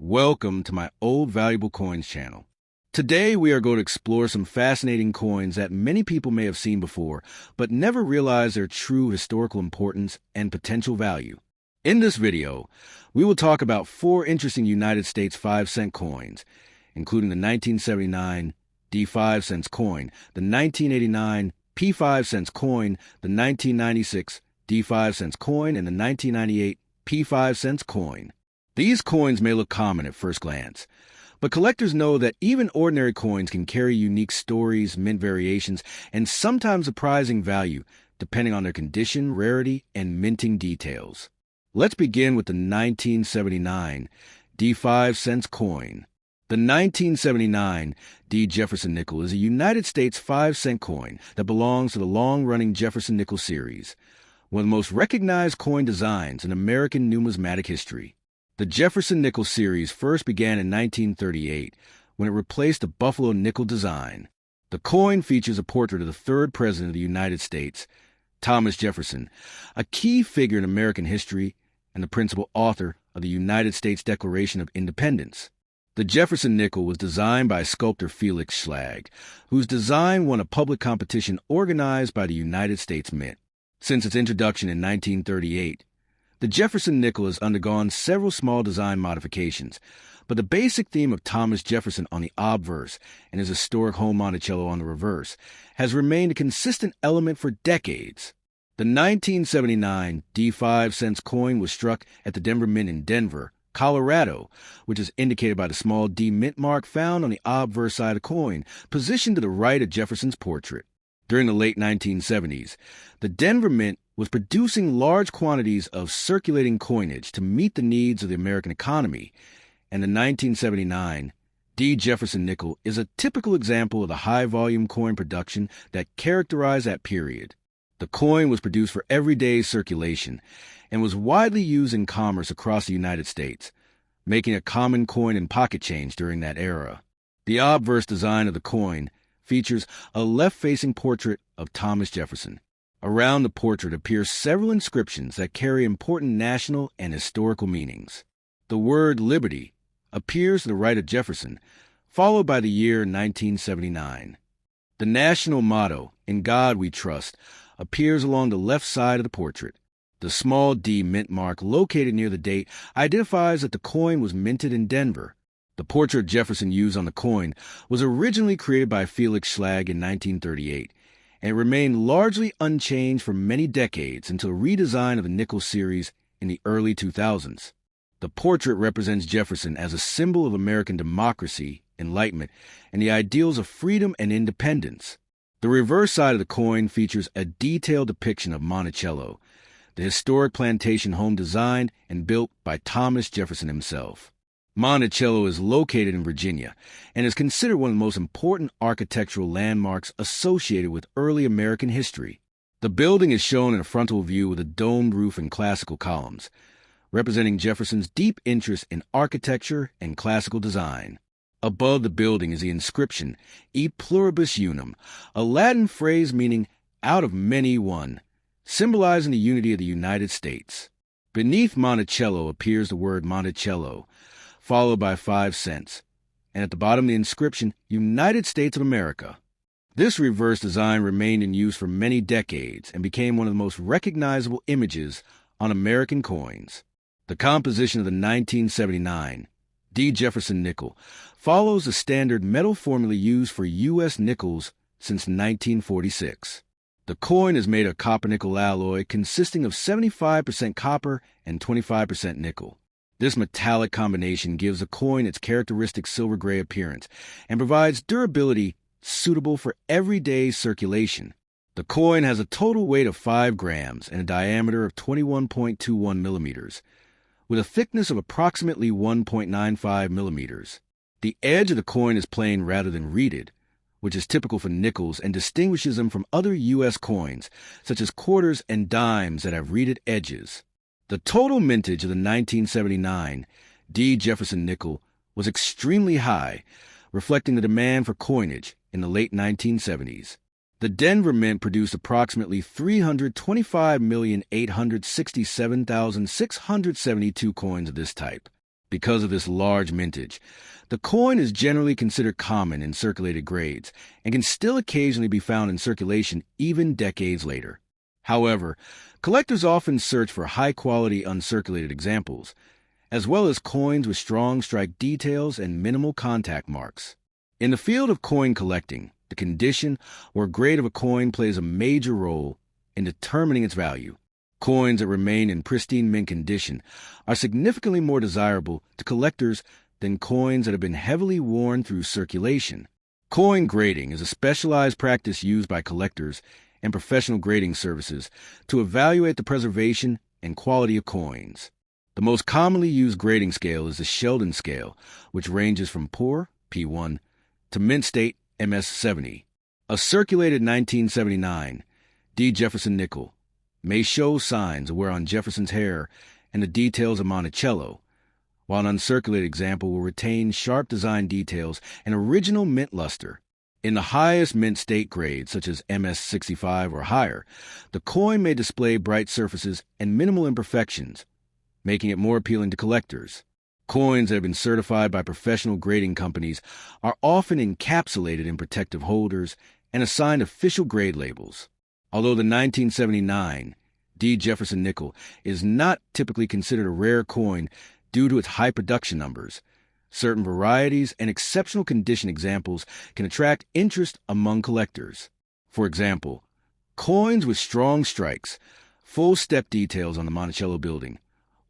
Welcome to my Old Valuable Coins channel. Today we are going to explore some fascinating coins that many people may have seen before, but never realized their true historical importance and potential value. In this video, we will talk about 4 interesting United States 5-cent coins, including the 1979 D5 cents coin, the 1989 P5 cents coin, the 1996 D5 cents coin, and the 1998 P5 cents coin. These coins may look common at first glance, but collectors know that even ordinary coins can carry unique stories, mint variations, and sometimes surprising value, depending on their condition, rarity, and minting details. Let's begin with the 1979 D5 cents coin. The 1979 D. Jefferson nickel is a United States 5-cent coin that belongs to the long-running Jefferson nickel series, one of the most recognized coin designs in American numismatic history. The Jefferson nickel series first began in 1938 when it replaced the Buffalo nickel design. The coin features a portrait of the 3rd President of the United States, Thomas Jefferson, a key figure in American history and the principal author of the United States Declaration of Independence. The Jefferson nickel was designed by sculptor Felix Schlag, whose design won a public competition organized by the United States Mint. Since its introduction in 1938, the Jefferson nickel has undergone several small design modifications, but the basic theme of Thomas Jefferson on the obverse and his historic home Monticello on the reverse has remained a consistent element for decades. The 1979 D5 cents coin was struck at the Denver Mint in Denver, Colorado, which is indicated by the small D mint mark found on the obverse side of the coin, positioned to the right of Jefferson's portrait. During the late 1970s, the Denver Mint was producing large quantities of circulating coinage to meet the needs of the American economy, and the 1979 D. Jefferson nickel is a typical example of the high-volume coin production that characterized that period. The coin was produced for everyday circulation and was widely used in commerce across the United States, making a common coin and pocket change during that era. The obverse design of the coin features a left-facing portrait of Thomas Jefferson. Around the portrait appear several inscriptions that carry important national and historical meanings. The word liberty appears to the right of Jefferson, followed by the year 1979. The national motto, "In God We Trust," appears along the left side of the portrait. The small D mint mark located near the date identifies that the coin was minted in Denver. The portrait Jefferson used on the coin was originally created by Felix Schlag in 1938, and it remained largely unchanged for many decades until a redesign of the nickel series in the early 2000s. The portrait represents Jefferson as a symbol of American democracy, enlightenment, and the ideals of freedom and independence. The reverse side of the coin features a detailed depiction of Monticello, the historic plantation home designed and built by Thomas Jefferson himself. Monticello is located in Virginia and is considered one of the most important architectural landmarks associated with early American history. The building is shown in a frontal view with a domed roof and classical columns, representing Jefferson's deep interest in architecture and classical design. Above the building is the inscription, "E pluribus unum," a Latin phrase meaning "out of many one," symbolizing the unity of the United States. Beneath Monticello appears the word Monticello, followed by 5 cents, and at the bottom the inscription, "United States of America." This reverse design remained in use for many decades and became one of the most recognizable images on American coins. The composition of the 1979 D. Jefferson nickel follows the standard metal formula used for U.S. nickels since 1946. The coin is made of copper-nickel alloy consisting of 75% copper and 25% nickel. This metallic combination gives the coin its characteristic silver-gray appearance and provides durability suitable for everyday circulation. The coin has a total weight of 5 grams and a diameter of 21.21 millimeters, with a thickness of approximately 1.95 millimeters. The edge of the coin is plain rather than reeded, which is typical for nickels and distinguishes them from other U.S. coins, such as quarters and dimes that have reeded edges. The total mintage of the 1979 D. Jefferson nickel was extremely high, reflecting the demand for coinage in the late 1970s. The Denver Mint produced approximately 325,867,672 coins of this type. because of this large mintage. The coin is generally considered common in circulated grades and can still occasionally be found in circulation even decades later. However, collectors often search for high-quality uncirculated examples, as well as coins with strong strike details and minimal contact marks. In the field of coin collecting, the condition or grade of a coin plays a major role in determining its value. Coins that remain in pristine mint condition are significantly more desirable to collectors than coins that have been heavily worn through circulation. Coin grading is a specialized practice used by collectors and professional grading services to evaluate the preservation and quality of coins. The most commonly used grading scale is the Sheldon scale, which ranges from poor, P1, to mint state, MS70. A circulated 1979 D. Jefferson nickel may show signs of wear on Jefferson's hair and the details of Monticello, while an uncirculated example will retain sharp design details and original mint luster. In the highest mint state grades, such as MS65 or higher, the coin may display bright surfaces and minimal imperfections, making it more appealing to collectors. Coins that have been certified by professional grading companies are often encapsulated in protective holders and assigned official grade labels. Although the 1979 D. Jefferson nickel is not typically considered a rare coin due to its high production numbers, certain varieties and exceptional condition examples can attract interest among collectors. For example, coins with strong strikes, full step details on the Monticello building,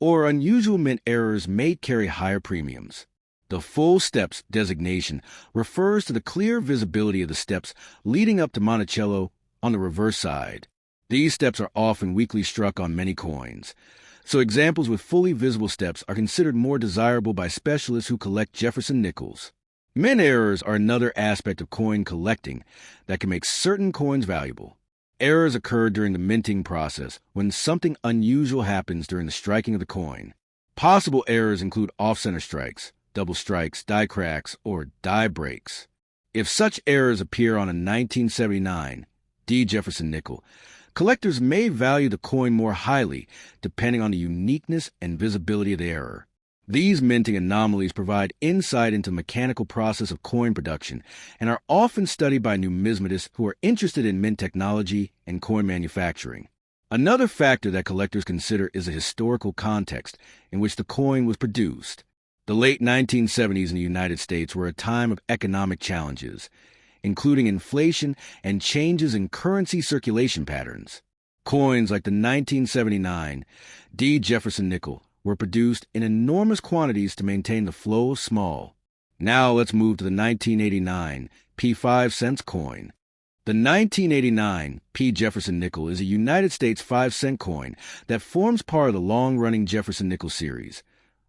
or unusual mint errors may carry higher premiums. The full steps designation refers to the clear visibility of the steps leading up to Monticello on the reverse side. These steps are often weakly struck on many coins, so examples with fully visible steps are considered more desirable by specialists who collect Jefferson nickels. Mint errors are another aspect of coin collecting that can make certain coins valuable. Errors occur during the minting process when something unusual happens during the striking of the coin. Possible errors include off-center strikes, double strikes, die cracks, or die breaks. If such errors appear on a 1979 D. Jefferson nickel, collectors may value the coin more highly depending on the uniqueness and visibility of the error. These minting anomalies provide insight into the mechanical process of coin production and are often studied by numismatists who are interested in mint technology and coin manufacturing. Another factor that collectors consider is the historical context in which the coin was produced. The late 1970s in the United States were a time of economic challenges, including inflation and changes in currency circulation patterns. Coins like the 1979 D. Jefferson nickel were produced in enormous quantities to maintain the flow of small. Now let's move to the 1989 P5 cents coin. The 1989 P. Jefferson nickel is a United States 5-cent coin that forms part of the long-running Jefferson nickel series,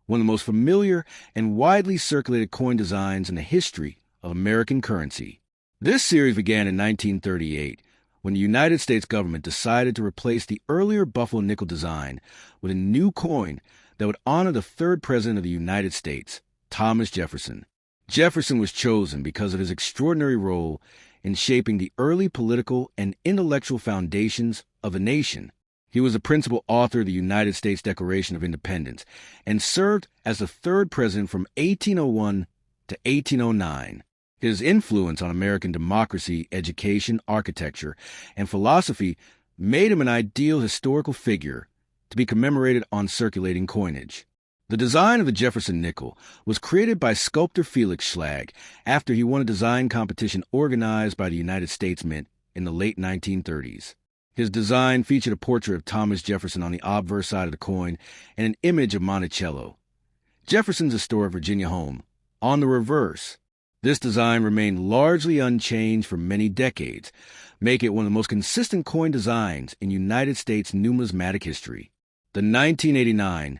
one of the most familiar and widely circulated coin designs in the history of American currency. This series began in 1938 when the United States government decided to replace the earlier Buffalo nickel design with a new coin that would honor the third president of the United States, Thomas Jefferson. Jefferson was chosen because of his extraordinary role in shaping the early political and intellectual foundations of the nation. He was the principal author of the United States Declaration of Independence and served as the third president from 1801 to 1809. His influence on American democracy, education, architecture, and philosophy made him an ideal historical figure to be commemorated on circulating coinage. The design of the Jefferson nickel was created by sculptor Felix Schlag after he won a design competition organized by the United States Mint in the late 1930s. His design featured a portrait of Thomas Jefferson on the obverse side of the coin and an image of Monticello, Jefferson's historic Virginia home, on the reverse. This design remained largely unchanged for many decades, making it one of the most consistent coin designs in United States numismatic history. The 1989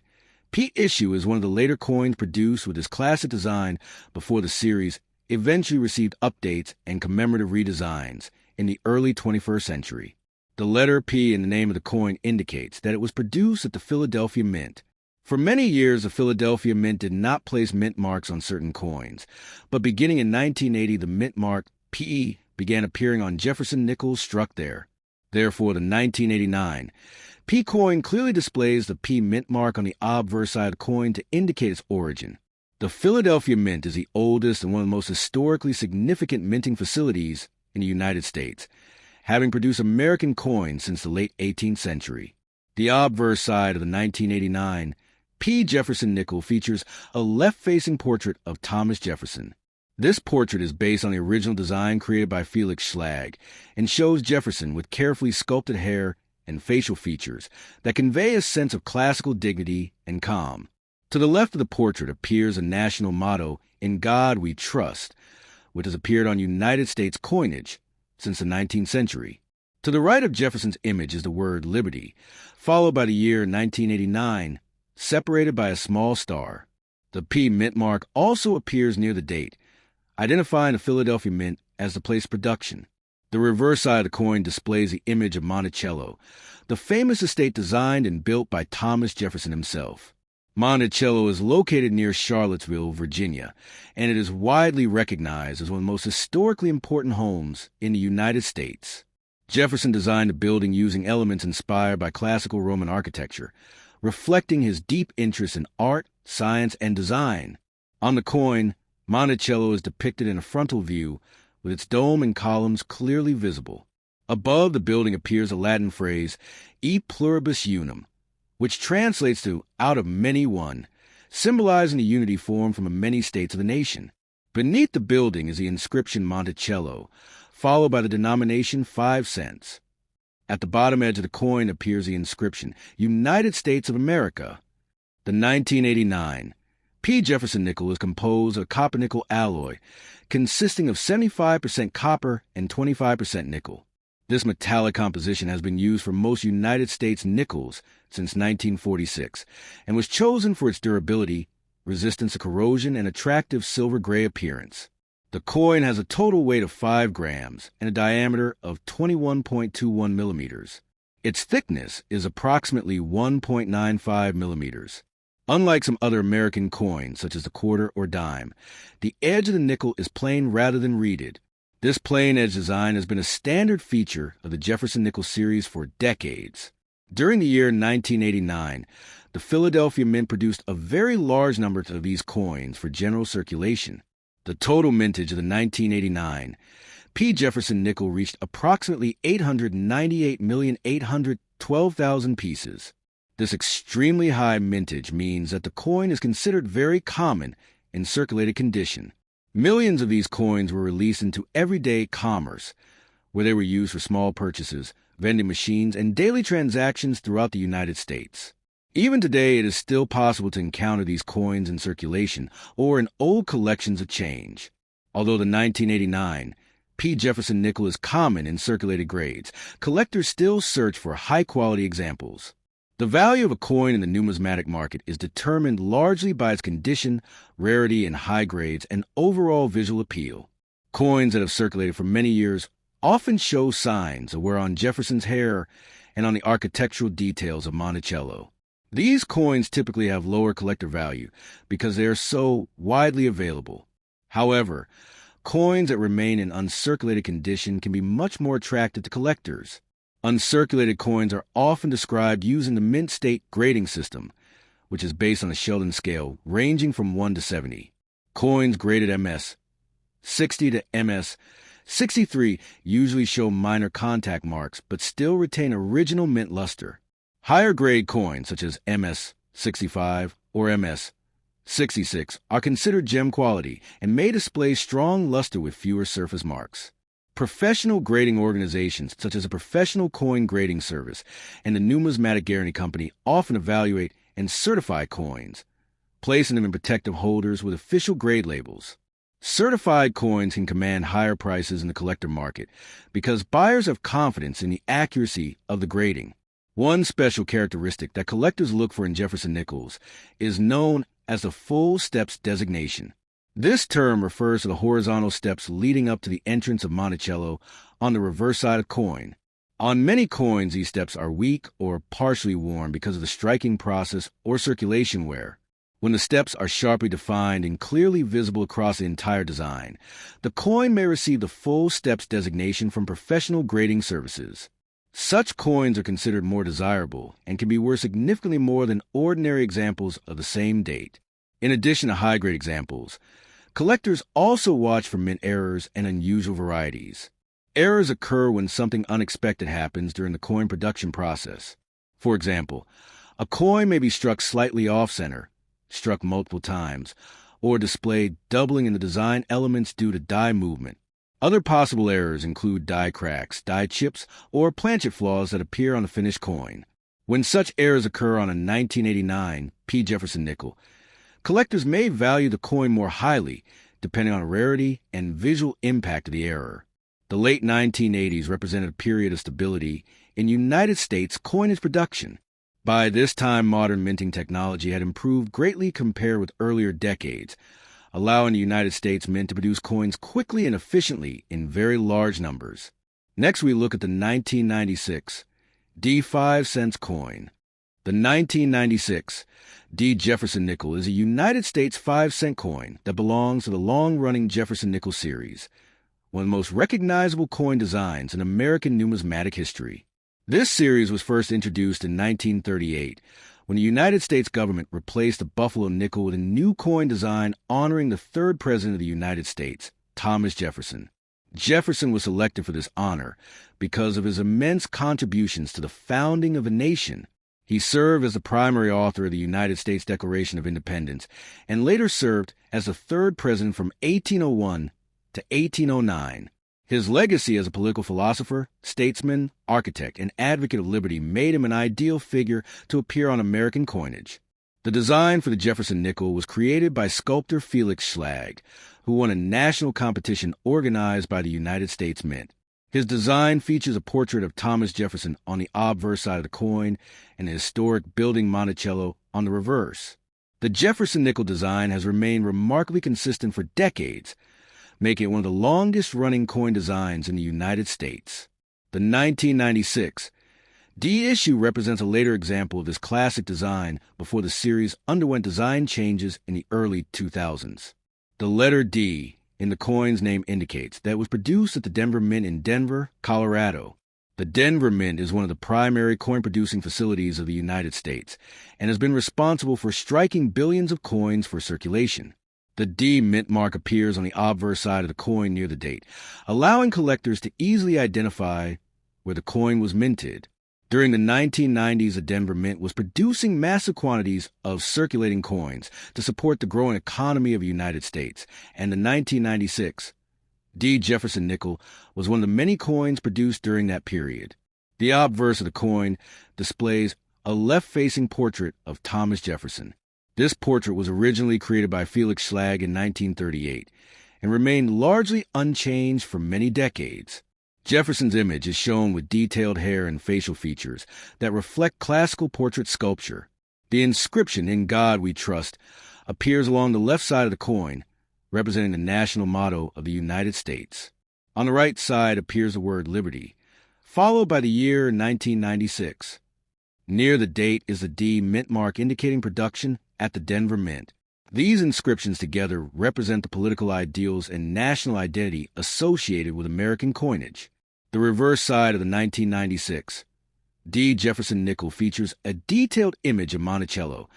P issue is one of the later coins produced with this classic design before the series eventually received updates and commemorative redesigns in the early 21st century. The letter P in the name of the coin indicates that it was produced at the Philadelphia Mint. For many years, the Philadelphia Mint did not place mint marks on certain coins, but beginning in 1980, the mint mark P began appearing on Jefferson nickels struck there. Therefore, the 1989 P coin clearly displays the P mint mark on the obverse side of the coin to indicate its origin. The Philadelphia Mint is the oldest and one of the most historically significant minting facilities in the United States, having produced American coins since the late 18th century. The obverse side of the 1989 P. Jefferson nickel features a left-facing portrait of Thomas Jefferson. This portrait is based on the original design created by Felix Schlag and shows Jefferson with carefully sculpted hair and facial features that convey a sense of classical dignity and calm. To the left of the portrait appears a national motto, "In God We Trust," which has appeared on United States coinage since the 19th century. To the right of Jefferson's image is the word liberty, followed by the year 1989, separated by a small star. The P mint mark also appears near the date, identifying the Philadelphia Mint as the place of production. The reverse side of the coin displays the image of Monticello, the famous estate designed and built by Thomas Jefferson himself. Monticello is located near Charlottesville, Virginia, and it is widely recognized as one of the most historically important homes in the United States. Jefferson designed the building using elements inspired by classical Roman architecture, reflecting his deep interest in art, science, and design. On the coin, Monticello is depicted in a frontal view, with its dome and columns clearly visible. Above the building appears a Latin phrase, "E pluribus unum," which translates to "out of many one," symbolizing the unity formed from the many states of the nation. Beneath the building is the inscription Monticello, followed by the denomination 5 cents. At the bottom edge of the coin appears the inscription, "United States of America." The 1989 P. Jefferson nickel is composed of copper-nickel alloy, consisting of 75% copper and 25% nickel. This metallic composition has been used for most United States nickels since 1946 and was chosen for its durability, resistance to corrosion, and attractive silver-gray appearance. The coin has a total weight of 5 grams and a diameter of 21.21 millimeters. Its thickness is approximately 1.95 millimeters. Unlike some other American coins, such as the quarter or dime, the edge of the nickel is plain rather than reeded. This plain edge design has been a standard feature of the Jefferson nickel series for decades. During the year 1989, the Philadelphia Mint produced a very large number of these coins for general circulation. The total mintage of the 1989 P. Jefferson nickel reached approximately 898,812,000 pieces. This extremely high mintage means that the coin is considered very common in circulated condition. Millions of these coins were released into everyday commerce, where they were used for small purchases, vending machines, and daily transactions throughout the United States. Even today, it is still possible to encounter these coins in circulation or in old collections of change. Although the 1989 P. Jefferson nickel is common in circulated grades, collectors still search for high-quality examples. The value of a coin in the numismatic market is determined largely by its condition, rarity in high grades, and overall visual appeal. Coins that have circulated for many years often show signs of wear on Jefferson's hair and on the architectural details of Monticello. These coins typically have lower collector value because they are so widely available. However, coins that remain in uncirculated condition can be much more attractive to collectors. Uncirculated coins are often described using the mint state grading system, which is based on a Sheldon scale ranging from 1 to 70. Coins graded MS 60 to MS 63 usually show minor contact marks but still retain original mint luster. Higher grade coins such as MS 65 or MS 66 are considered gem quality and may display strong luster with fewer surface marks. Professional grading organizations such as the Professional Coin Grading Service and the Numismatic Guarantee Company often evaluate and certify coins, placing them in protective holders with official grade labels. Certified coins can command higher prices in the collector market because buyers have confidence in the accuracy of the grading. One special characteristic that collectors look for in Jefferson nickels is known as the full steps designation. This term refers to the horizontal steps leading up to the entrance of Monticello on the reverse side of the coin. On many coins, these steps are weak or partially worn because of the striking process or circulation wear. When the steps are sharply defined and clearly visible across the entire design, the coin may receive the full steps designation from professional grading services. Such coins are considered more desirable and can be worth significantly more than ordinary examples of the same date. In addition to high-grade examples, collectors also watch for mint errors and unusual varieties. Errors occur when something unexpected happens during the coin production process. For example, a coin may be struck slightly off-center, struck multiple times, or displayed doubling in the design elements due to die movement. Other possible errors include die cracks, die chips, or planchet flaws that appear on the finished coin. When such errors occur on a 1989 P. Jefferson nickel, collectors may value the coin more highly, depending on rarity and visual impact of the error. The late 1980s represented a period of stability in United States coinage production. By this time, modern minting technology had improved greatly compared with earlier decades, allowing the United States Mint to produce coins quickly and efficiently in very large numbers. Next, we look at the 1996 D 5 cents coin. The 1996 D. Jefferson nickel is a United States 5-cent coin that belongs to the long-running Jefferson nickel series, one of the most recognizable coin designs in American numismatic history. This series was first introduced in 1938 when the United States government replaced the Buffalo nickel with a new coin design honoring the third president of the United States, Thomas Jefferson. Jefferson was selected for this honor because of his immense contributions to the founding of a nation. He served as the primary author of the United States Declaration of Independence and later served as the third president from 1801 to 1809. His legacy as a political philosopher, statesman, architect, and advocate of liberty made him an ideal figure to appear on American coinage. The design for the Jefferson nickel was created by sculptor Felix Schlag, who won a national competition organized by the United States Mint. His design features a portrait of Thomas Jefferson on the obverse side of the coin and the historic building Monticello on the reverse. The Jefferson nickel design has remained remarkably consistent for decades, making it one of the longest-running coin designs in the United States. The 1996 D issue represents a later example of this classic design before the series underwent design changes in the early 2000s. The letter D in the coin's name indicates that it was produced at the Denver Mint in Denver, Colorado. The Denver Mint is one of the primary coin-producing facilities of the United States and has been responsible for striking billions of coins for circulation. The D mint mark appears on the obverse side of the coin near the date, allowing collectors to easily identify where the coin was minted. During the 1990s, the Denver Mint was producing massive quantities of circulating coins to support the growing economy of the United States, and the 1996 D. Jefferson nickel was one of the many coins produced during that period. The obverse of the coin displays a left-facing portrait of Thomas Jefferson. This portrait was originally created by Felix Schlag in 1938 and remained largely unchanged for many decades. Jefferson's image is shown with detailed hair and facial features that reflect classical portrait sculpture. The inscription, "In God We Trust," appears along the left side of the coin, representing the national motto of the United States. On the right side appears the word liberty, followed by the year 1996. Near the date is the D mint mark indicating production at the Denver Mint. These inscriptions together represent the political ideals and national identity associated with American coinage. The reverse side of the 1996 D. Jefferson nickel features a detailed image of Monticello,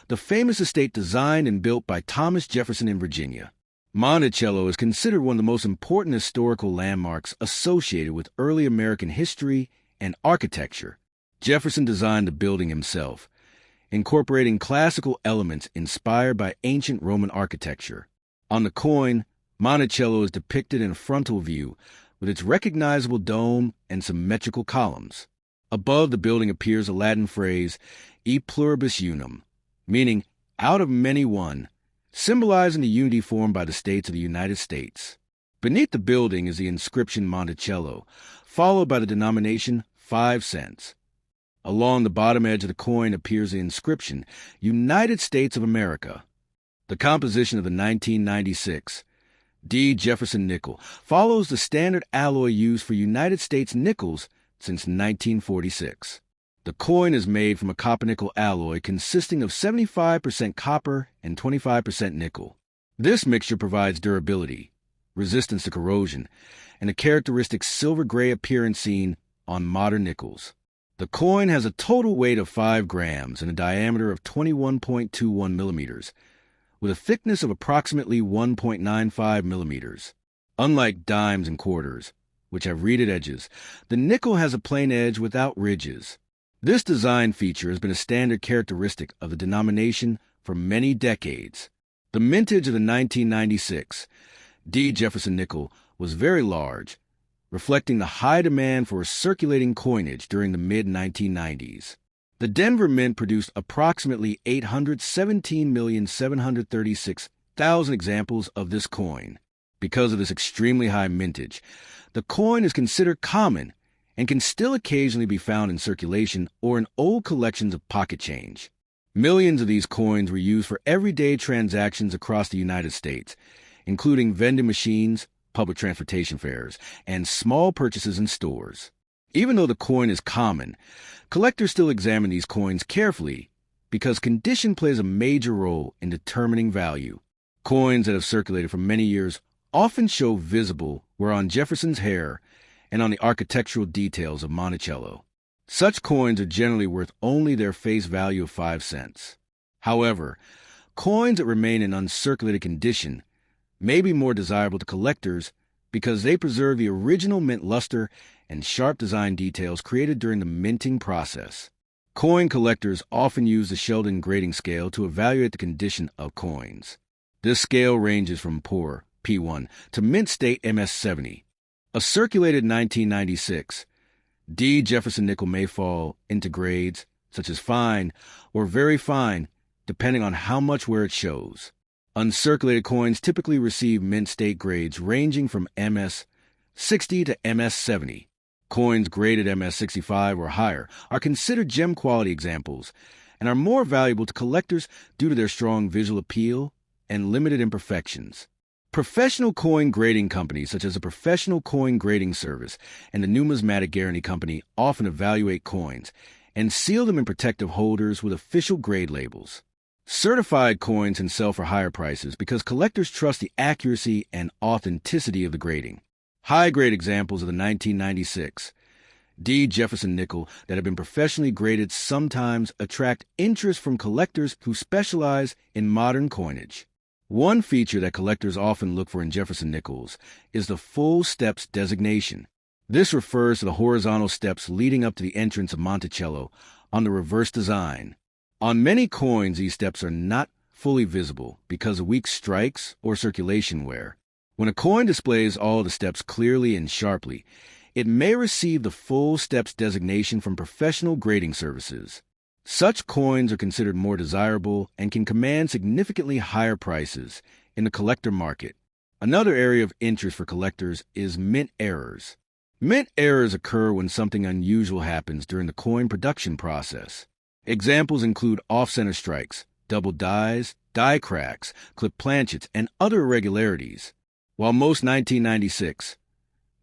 the famous estate designed and built by Thomas Jefferson in Virginia. Monticello is considered one of the most important historical landmarks associated with early American history and architecture. Jefferson designed the building himself, incorporating classical elements inspired by ancient Roman architecture. On the coin, Monticello is depicted in a frontal view with its recognizable dome and symmetrical columns. Above the building appears a Latin phrase, E pluribus unum, meaning out of many one, symbolizing the unity formed by the states of the United States. Beneath the building is the inscription Monticello, followed by the denomination 5 cents. Along the bottom edge of the coin appears the inscription, United States of America. The composition of the 1996 D. Jefferson nickel follows the standard alloy used for United States nickels since 1946. The coin is made from a copper-nickel alloy consisting of 75% copper and 25% nickel. This mixture provides durability, resistance to corrosion, and a characteristic silver-gray appearance seen on modern nickels. The coin has a total weight of 5 grams and a diameter of 21.21 millimeters, with a thickness of approximately 1.95 millimeters. Unlike dimes and quarters, which have reeded edges, the nickel has a plain edge without ridges. This design feature has been a standard characteristic of the denomination for many decades. The mintage of the 1996 D. Jefferson nickel was very large, reflecting the high demand for circulating coinage during the mid-1990s. The Denver Mint produced approximately 817,736,000 examples of this coin. Because of this extremely high mintage, the coin is considered common and can still occasionally be found in circulation or in old collections of pocket change. Millions of these coins were used for everyday transactions across the United States, including vending machines, public transportation fares, and small purchases in stores. Even though the coin is common, collectors still examine these coins carefully because condition plays a major role in determining value. Coins that have circulated for many years often show visible wear on Jefferson's hair and on the architectural details of Monticello. Such coins are generally worth only their face value of 5 cents. However, coins that remain in uncirculated condition may be more desirable to collectors because they preserve the original mint luster and sharp design details created during the minting process. Coin collectors often use the Sheldon grading scale to evaluate the condition of coins. This scale ranges from poor, P1, to mint state MS70. A circulated 1996 D. Jefferson nickel may fall into grades such as fine or very fine, depending on how much wear it shows. Uncirculated coins typically receive mint state grades ranging from MS60 to MS70. Coins graded MS65 or higher are considered gem quality examples and are more valuable to collectors due to their strong visual appeal and limited imperfections. Professional coin grading companies such as the Professional Coin Grading Service and the Numismatic Guarantee Company often evaluate coins and seal them in protective holders with official grade labels. Certified coins can sell for higher prices because collectors trust the accuracy and authenticity of the grading. High-grade examples of the 1996 D. Jefferson nickel that have been professionally graded sometimes attract interest from collectors who specialize in modern coinage. One feature that collectors often look for in Jefferson nickels is the full steps designation. This refers to the horizontal steps leading up to the entrance of Monticello on the reverse design. On many coins, these steps are not fully visible because of weak strikes or circulation wear. When a coin displays all the steps clearly and sharply, it may receive the full steps designation from professional grading services. Such coins are considered more desirable and can command significantly higher prices in the collector market. Another area of interest for collectors is mint errors. Mint errors occur when something unusual happens during the coin production process. Examples include off-center strikes, double dies, die cracks, clip planchets, and other irregularities. While most 1996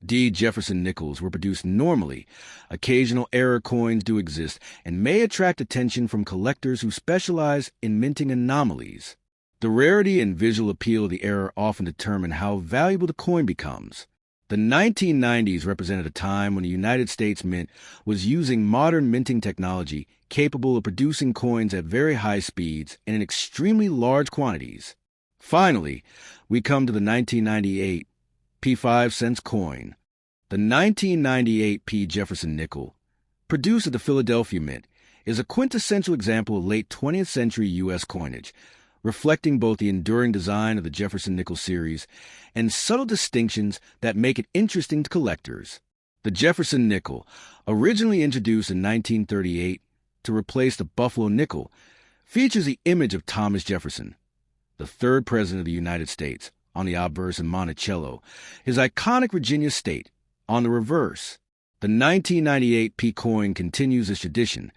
D. Jefferson nickels were produced normally, occasional error coins do exist and may attract attention from collectors who specialize in minting anomalies. The rarity and visual appeal of the error often determine how valuable the coin becomes. The 1990s represented a time when the United States Mint was using modern minting technology capable of producing coins at very high speeds and in extremely large quantities. Finally, we come to the 1998 P5 cents coin. The 1998 P. Jefferson nickel, produced at the Philadelphia Mint, is a quintessential example of late 20th century U.S. coinage, reflecting both the enduring design of the Jefferson nickel series and subtle distinctions that make it interesting to collectors. The Jefferson nickel, originally introduced in 1938 to replace the Buffalo nickel, features the image of Thomas Jefferson, the third president of the United States, on the obverse in Monticello, his iconic Virginia state on the reverse. The 1998 P coin continues this tradition,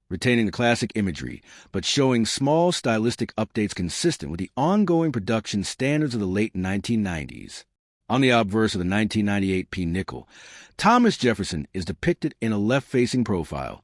retaining the classic imagery, but showing small stylistic updates consistent with the ongoing production standards of the late 1990s. On the obverse of the 1998 P nickel, Thomas Jefferson is depicted in a left-facing profile,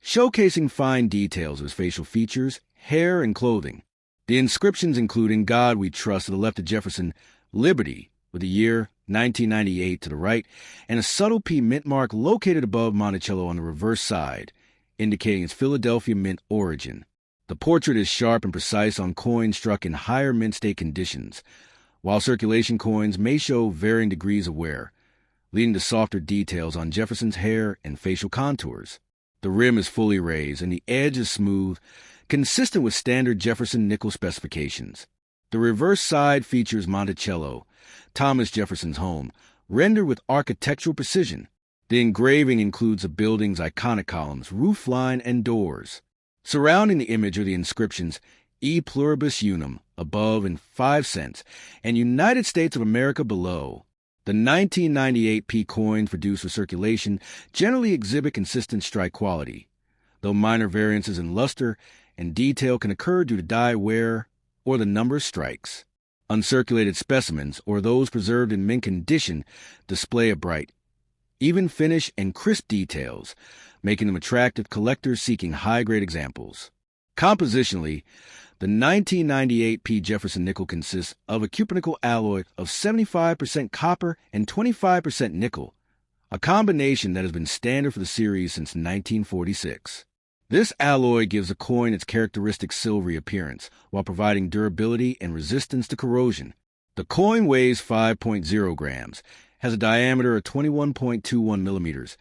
showcasing fine details of his facial features, hair, and clothing. The inscriptions include "In God We Trust" to the left of Jefferson, "Liberty," with the year 1998 to the right, and a subtle P mint mark located above Monticello on the reverse side, indicating its Philadelphia mint origin. The portrait is sharp and precise on coins struck in higher mint state conditions, while circulation coins may show varying degrees of wear, leading to softer details on Jefferson's hair and facial contours. The rim is fully raised and the edge is smooth, consistent with standard Jefferson nickel specifications. The reverse side features Monticello, Thomas Jefferson's home, rendered with architectural precision. The engraving includes the building's iconic columns, roof line, and doors. Surrounding the image are the inscriptions E Pluribus Unum above and 5 cents, and United States of America below. The 1998 P coins produced for circulation generally exhibit consistent strike quality, though minor variances in luster and detail can occur due to die wear or the number of strikes. Uncirculated specimens, or those preserved in mint condition, display a bright, even finish and crisp details, making them attractive collectors seeking high-grade examples. Compositionally, the 1998 P Jefferson nickel consists of a cupronickel alloy of 75% copper and 25% nickel, a combination that has been standard for the series since 1946. This alloy gives the coin its characteristic silvery appearance, while providing durability and resistance to corrosion. The coin weighs 5.0 grams, has a diameter of 21.21 millimeters,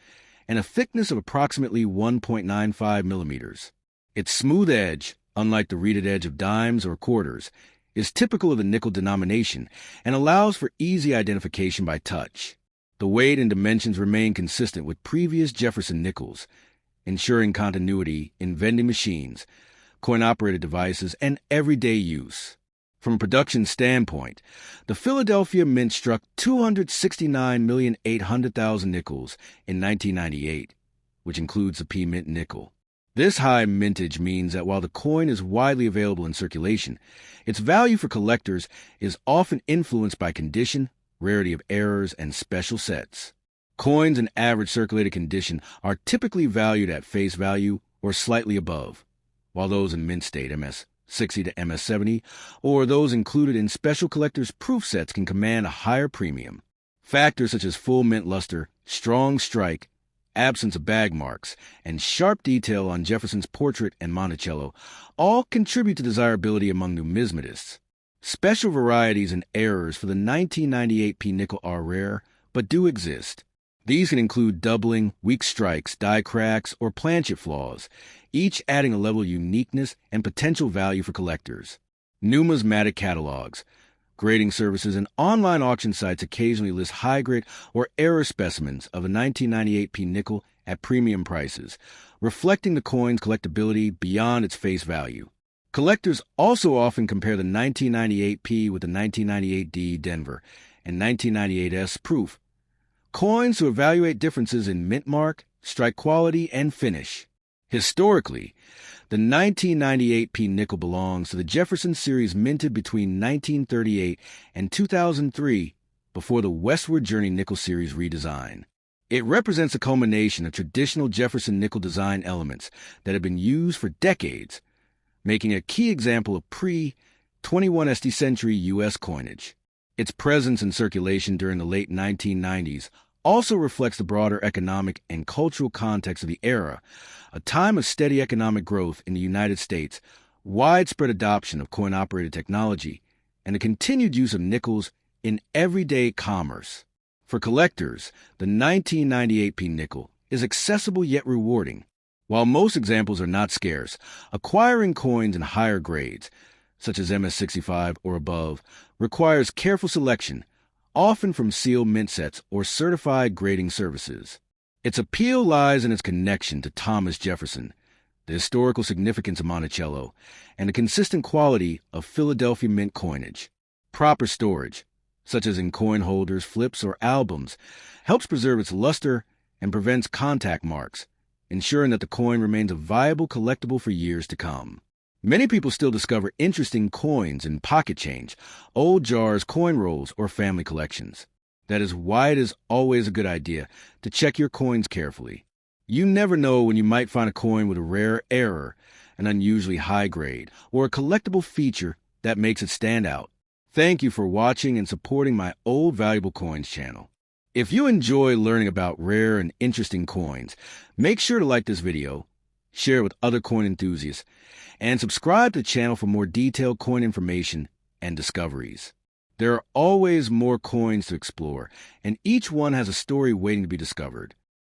and a thickness of approximately 1.95 millimeters. Its smooth edge, unlike the reeded edge of dimes or quarters, is typical of the nickel denomination and allows for easy identification by touch. The weight and dimensions remain consistent with previous Jefferson nickels, ensuring continuity in vending machines, coin-operated devices, and everyday use. From a production standpoint, the Philadelphia Mint struck 269,800,000 nickels in 1998, which includes the P Mint nickel. This high mintage means that while the coin is widely available in circulation, its value for collectors is often influenced by condition, rarity of errors, and special sets. Coins in average circulated condition are typically valued at face value or slightly above, while those in mint state MS-60 to MS-70 or those included in special collectors' proof sets can command a higher premium. Factors such as full mint luster, strong strike, absence of bag marks, and sharp detail on Jefferson's portrait and Monticello all contribute to desirability among numismatists. Special varieties and errors for the 1998 P nickel are rare, but do exist. These can include doubling, weak strikes, die cracks, or planchet flaws, each adding a level of uniqueness and potential value for collectors. Numismatic catalogs, grading services, and online auction sites occasionally list high-grade or error specimens of a 1998 P nickel at premium prices, reflecting the coin's collectability beyond its face value. Collectors also often compare the 1998 P with the 1998 D Denver and 1998 S proof coins to evaluate differences in mint mark, strike quality, and finish. Historically, the 1998 P nickel belongs to the Jefferson series minted between 1938 and 2003 before the Westward Journey nickel series redesign. It represents a culmination of traditional Jefferson nickel design elements that have been used for decades, making a key example of pre-21st century U.S. coinage. Its presence in circulation during the late 1990s also reflects the broader economic and cultural context of the era, a time of steady economic growth in the United States, widespread adoption of coin-operated technology, and the continued use of nickels in everyday commerce. For collectors, the 1998 P nickel is accessible yet rewarding. While most examples are not scarce, acquiring coins in higher grades, such as MS-65 or above, requires careful selection, often from sealed mint sets or certified grading services. Its appeal lies in its connection to Thomas Jefferson, the historical significance of Monticello, and the consistent quality of Philadelphia mint coinage. Proper storage, such as in coin holders, flips, or albums, helps preserve its luster and prevents contact marks, ensuring that the coin remains a viable collectible for years to come. Many people still discover interesting coins in pocket change, old jars, coin rolls, or family collections. That is why it is always a good idea to check your coins carefully. You never know when you might find a coin with a rare error, an unusually high grade, or a collectible feature that makes it stand out. Thank you for watching and supporting my Old Valuable Coins channel. If you enjoy learning about rare and interesting coins, make sure to like this video, share it with other coin enthusiasts, and subscribe to the channel for more detailed coin information and discoveries. There are always more coins to explore, and each one has a story waiting to be discovered.